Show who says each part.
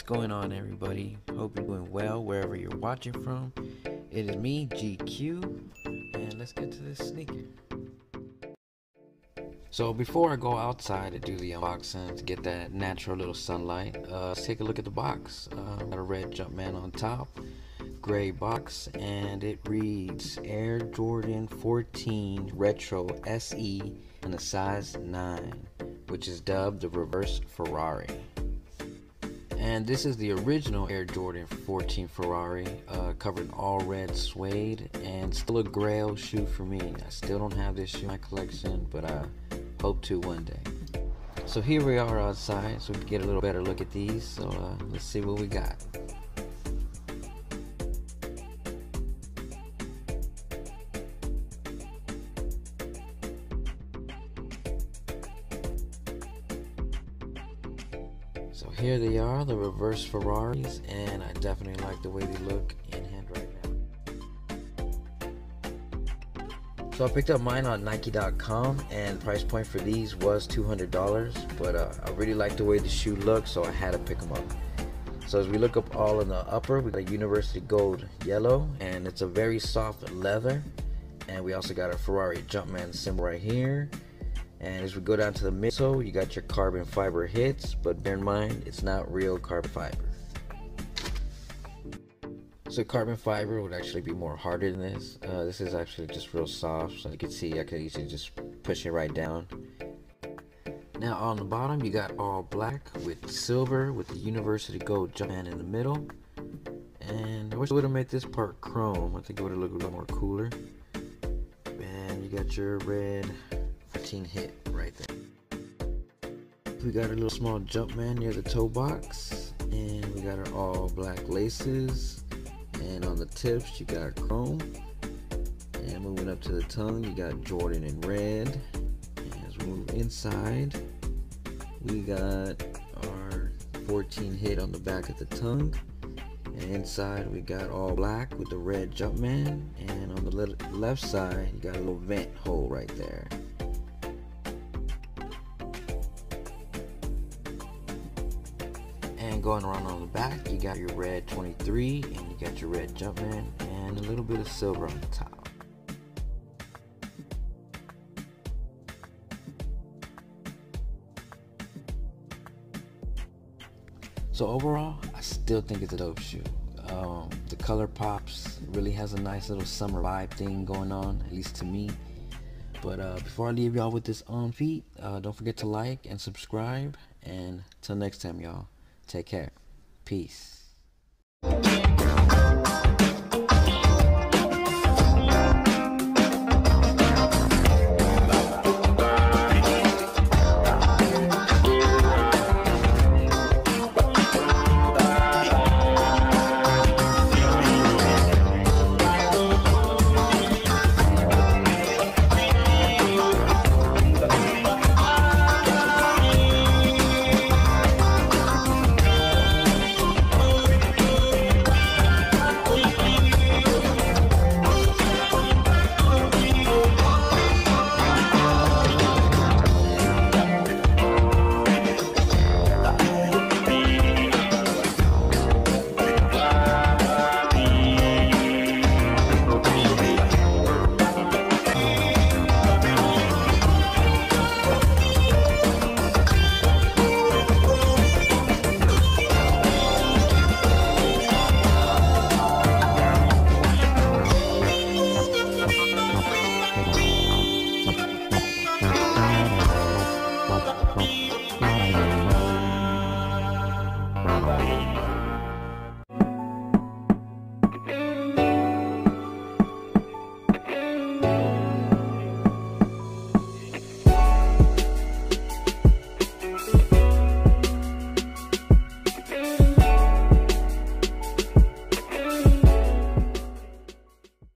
Speaker 1: going on, everybody? Hope you're doing well wherever you're watching from. It is me, GQ, and let's get to this sneaker. So before I go outside to do the unboxing to get that natural little sunlight, let's take a look at the box. Got a red Jumpman on top, gray box, and it reads Air Jordan 14 Retro SE in a size 9, which is dubbed the reverse Ferrari. And this is the original Air Jordan 14 Ferrari, covered in all red suede, and still a grail shoe for me. I still don't have this shoe in my collection, but I hope to one day. So here we are outside, so we can get a little better look at these. So let's see what we got. So here they are, the reverse Ferraris, and I definitely like the way they look in hand right now. So I picked up mine on Nike.com, and the price point for these was $200, but I really like the way the shoe looks, so I had to pick them up. So as we look up all in the upper, we got a University Gold yellow, and it's a very soft leather, and we also got a Ferrari Jumpman symbol right here. And as we go down to the midsole, you got your carbon fiber hits, but bear in mind, it's not real carbon fiber. So carbon fiber would actually be more harder than this. This is actually just real soft, so you can see I could easily just push it right down. Now on the bottom, you got all black with silver with the University Gold Jumpman in the middle. And I wish I would have made this part chrome. I think it would have looked a little more cooler. And you got your red 14 hit right there. We got a little small Jumpman near the toe box, and we got our all black laces, and on the tips you got chrome, and moving up to the tongue you got Jordan in red. And as we move inside, we got our 14 hit on the back of the tongue, and inside we got all black with the red Jumpman, and on the left side you got a little vent hole right there. And going around on the back, you got your red 23, and you got your red Jumpman, and a little bit of silver on the top. So overall, I still think it's a dope shoe. The color pops, really has a nice little summer vibe thing going on, at least to me. But before I leave y'all with this on feet, don't forget to like and subscribe, and till next time, y'all. Take care. Peace.